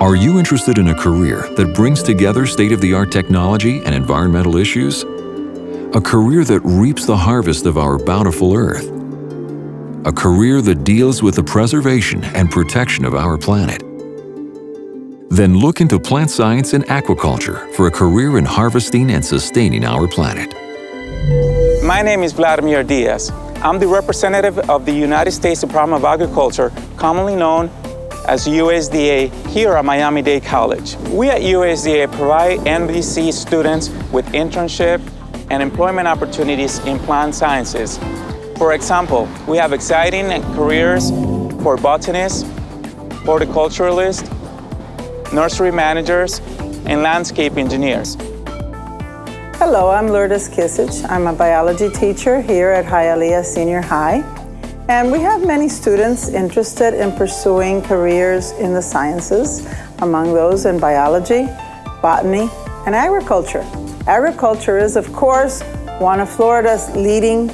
Are you interested in a career that brings together state-of-the-art technology and environmental issues? A career that reaps the harvest of our bountiful earth? A career that deals with the preservation and protection of our planet? Then look into plant science and aquaculture for a career in harvesting and sustaining our planet. My name is Vladimir Diaz. I'm the representative of the United States Department of Agriculture, commonly known as USDA, here at Miami-Dade College. We at USDA provide MDC students with internship and employment opportunities in plant sciences. For example, we have exciting careers for botanists, horticulturalists, nursery managers, and landscape engineers. Hello, I'm Lourdes Kisich. I'm a biology teacher here at Hialeah Senior High. And we have many students interested in pursuing careers in the sciences, among those in biology, botany, and agriculture. Agriculture is, of course, one of Florida's leading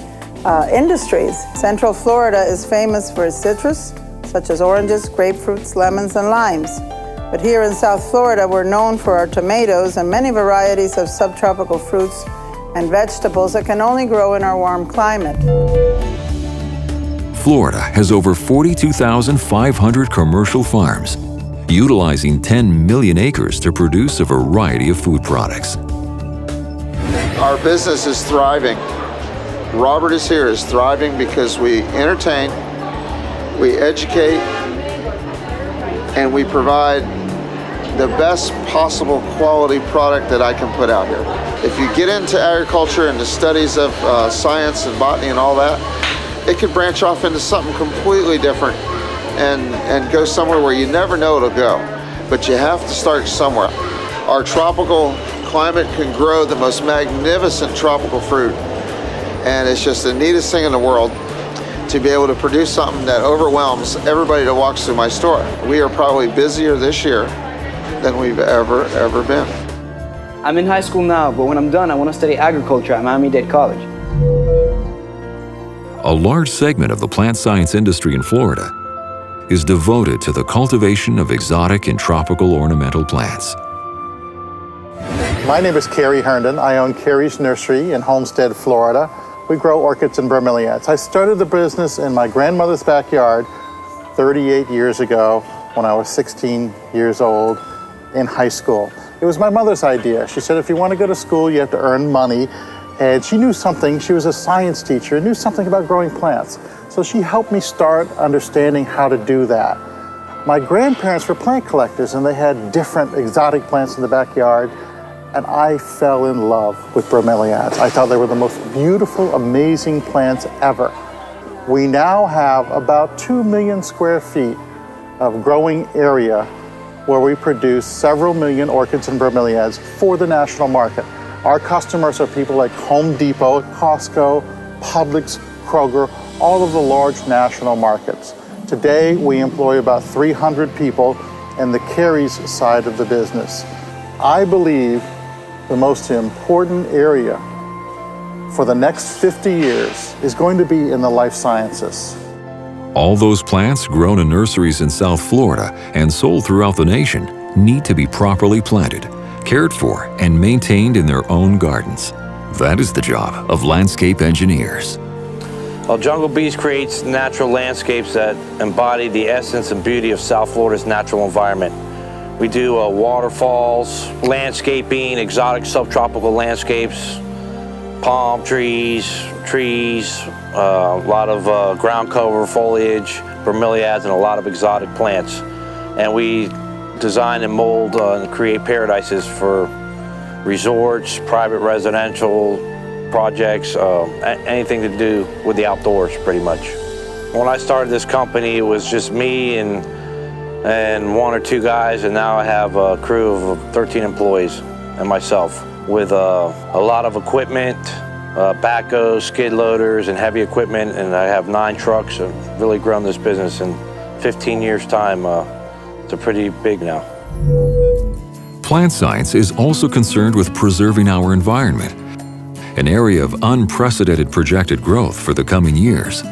industries. Central Florida is famous for its citrus, such as oranges, grapefruits, lemons, and limes. But here in South Florida, we're known for our tomatoes and many varieties of subtropical fruits and vegetables that can only grow in our warm climate. Florida has over 42,500 commercial farms, utilizing 10 million acres to produce a variety of food products. Our business is thriving. Robert is here, is thriving because we entertain, we educate, and we provide the best possible quality product that I can put out here. If you get into agriculture and the studies of science and botany and all that, it could branch off into something completely different and go somewhere where you never know it'll go. But you have to start somewhere. Our tropical climate can grow the most magnificent tropical fruit. And it's just the neatest thing in the world to be able to produce something that overwhelms everybody that walks through my store. We are probably busier this year than we've ever been. I'm in high school now, but when I'm done, I want to study agriculture at Miami-Dade College. A large segment of the plant science industry in Florida is devoted to the cultivation of exotic and tropical ornamental plants. My name is Kerry Herndon. I own Kerry's Nursery in Homestead, Florida. We grow orchids and bromeliads. I started the business in my grandmother's backyard 38 years ago when I was 16 years old in high school. It was my mother's idea. She said, if you want to go to school, you have to earn money. And she knew something, she was a science teacher, knew something about growing plants. So she helped me start understanding how to do that. My grandparents were plant collectors and they had different exotic plants in the backyard. And I fell in love with bromeliads. I thought they were the most beautiful, amazing plants ever. We now have about 2 million square feet of growing area where we produce several million orchids and bromeliads for the national market. Our customers are people like Home Depot, Costco, Publix, Kroger, all of the large national markets. Today, we employ about 300 people in the Kerry's side of the business. I believe the most important area for the next 50 years is going to be in the life sciences. All those plants grown in nurseries in South Florida and sold throughout the nation need to be properly planted, cared for, and maintained in their own gardens. That is the job of landscape engineers. Well, Jungle Bees creates natural landscapes that embody the essence and beauty of South Florida's natural environment. We do waterfalls, landscaping, exotic subtropical landscapes, palm trees, a lot of ground cover, foliage, bromeliads, and a lot of exotic plants. And we design and mold and create paradises for resorts, private residential projects, anything to do with the outdoors, pretty much. When I started this company, it was just me and 1 or 2 guys, and now I have a crew of 13 employees and myself with a lot of equipment, backhoes, skid loaders, and heavy equipment, and I have 9 trucks. I've really grown this business in 15 years' time. It's pretty big now. Plant science is also concerned with preserving our environment, an area of unprecedented projected growth for the coming years.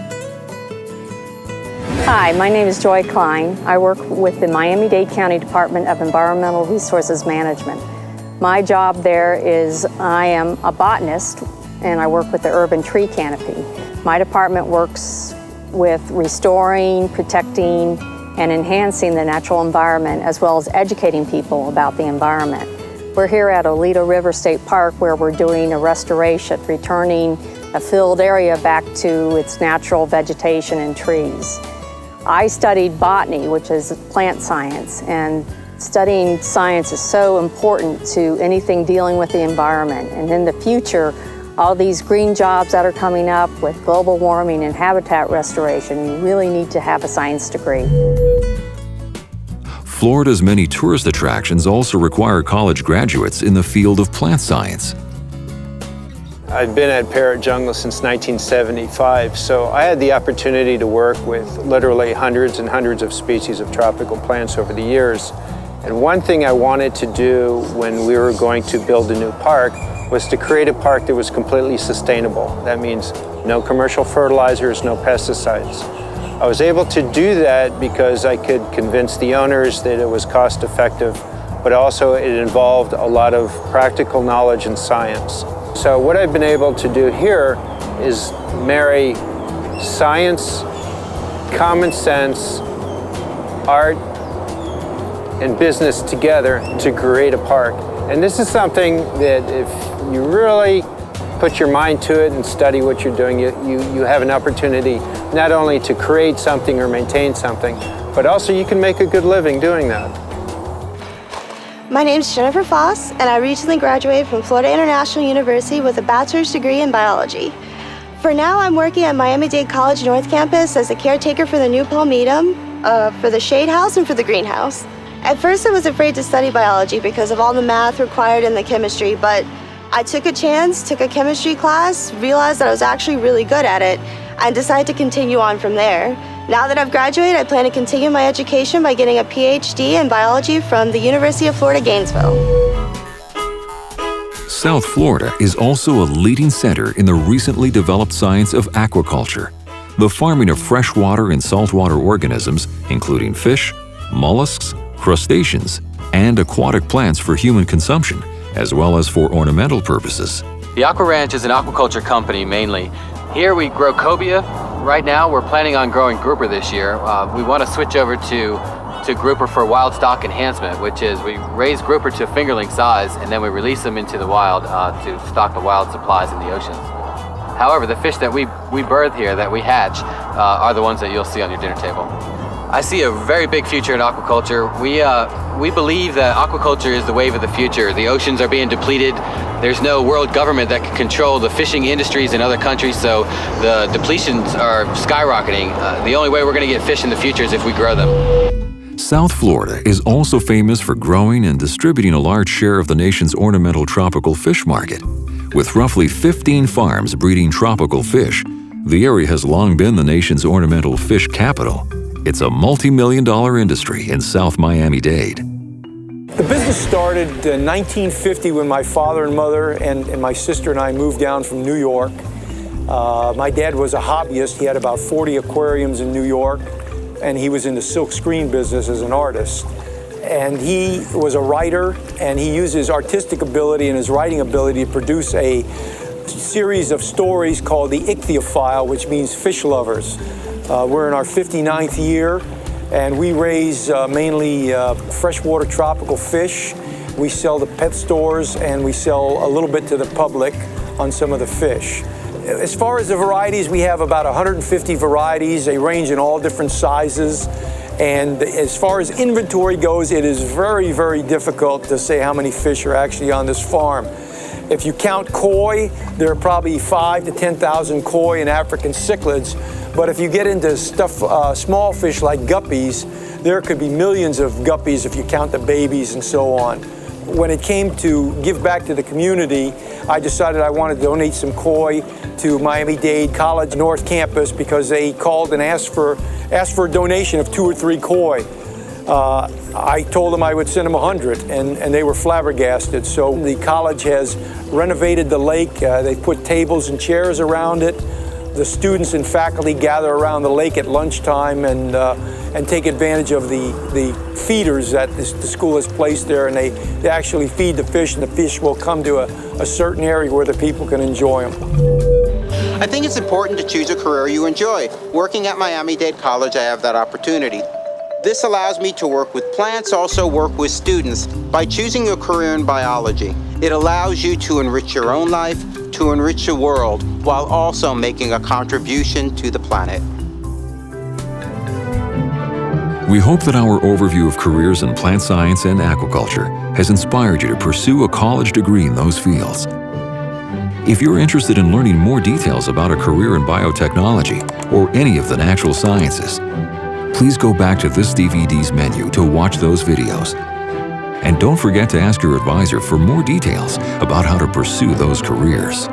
Hi, my name is Joy Klein. I work with the Miami-Dade County Department of Environmental Resources Management. My job there is I am a botanist and I work with the urban tree canopy. My department works with restoring, protecting, and enhancing the natural environment as well as educating people about the environment. We're here at Oleta River State Park where we're doing a restoration, returning a filled area back to its natural vegetation and trees. I studied botany, which is plant science, and studying science is so important to anything dealing with the environment. And in the future, all these green jobs that are coming up with global warming and habitat restoration, you really need to have a science degree. Florida's many tourist attractions also require college graduates in the field of plant science. I've been at Parrot Jungle since 1975, so I had the opportunity to work with literally hundreds and hundreds of species of tropical plants over the years. And one thing I wanted to do when we were going to build a new park was to create a park that was completely sustainable. That means no commercial fertilizers, no pesticides. I was able to do that because I could convince the owners that it was cost effective, but also it involved a lot of practical knowledge and science. So what I've been able to do here is marry science, common sense, art, and business together to create a park. And this is something that if you really put your mind to it and study what you're doing, you have an opportunity not only to create something or maintain something, but also you can make a good living doing that. My name is Jennifer Foss, and I recently graduated from Florida International University with a bachelor's degree in biology. For now, I'm working at Miami-Dade College North Campus as a caretaker for the new palmedum, for the shade house, and for the greenhouse. At first, I was afraid to study biology because of all the math required in the chemistry, but I took a chance, took a chemistry class, realized that I was actually really good at it, and decided to continue on from there. Now that I've graduated, I plan to continue my education by getting a PhD in biology from the University of Florida, Gainesville. South Florida is also a leading center in the recently developed science of aquaculture, the farming of freshwater and saltwater organisms, including fish, mollusks, crustaceans, and aquatic plants for human consumption, as well as for ornamental purposes. The Aqua Ranch is an aquaculture company mainly. Here we grow cobia. Right now we're planning on growing grouper this year. We want to switch over to grouper for wild stock enhancement, which is we raise grouper to fingerling size and then we release them into the wild to stock the wild supplies in the oceans. However, the fish that we birth here, that we hatch, are the ones that you'll see on your dinner table. I see a very big future in aquaculture. We believe that aquaculture is the wave of the future. The oceans are being depleted. There's no world government that can control the fishing industries in other countries, so the depletions are skyrocketing. The only way we're going to get fish in the future is if we grow them. South Florida is also famous for growing and distributing a large share of the nation's ornamental tropical fish market. With roughly 15 farms breeding tropical fish, the area has long been the nation's ornamental fish capital. It's a multi-million-dollar industry in South Miami-Dade. The business started in 1950 when my father and mother and my sister and I moved down from New York. My dad was a hobbyist. He had about 40 aquariums in New York, and he was in the silk screen business as an artist. And he was a writer, and he used his artistic ability and his writing ability to produce a series of stories called the Ichthyophile, which means fish lovers. We're in our 59th year, and we raise mainly freshwater tropical fish. We sell to pet stores, and we sell a little bit to the public on some of the fish. As far as the varieties, we have about 150 varieties. They range in all different sizes. And as far as inventory goes, it is very, very difficult to say how many fish are actually on this farm. If you count koi, there are probably 5,000 to 10,000 koi and African cichlids. But if you get into stuff, small fish like guppies, there could be millions of guppies if you count the babies and so on. When it came to give back to the community, I decided I wanted to donate some koi to Miami-Dade College North Campus because they called and asked for a donation of 2 or 3 koi. I told them I would send them 100, and they were flabbergasted. So the college has renovated the lake. They put tables and chairs around it. the students and faculty gather around the lake at lunchtime and take advantage of the feeders that the school has placed there, and they actually feed the fish, and the fish will come to a certain area where the people can enjoy them. I think it's important to choose a career you enjoy. Working at Miami-Dade College, I have that opportunity. This allows me to work with plants, also work with students. By choosing a career in biology, it allows you to enrich your own life, to enrich the world, while also making a contribution to the planet. We hope that our overview of careers in plant science and aquaculture has inspired you to pursue a college degree in those fields. If you're interested in learning more details about a career in biotechnology or any of the natural sciences, please go back to this DVD's menu to watch those videos. And don't forget to ask your advisor for more details about how to pursue those careers.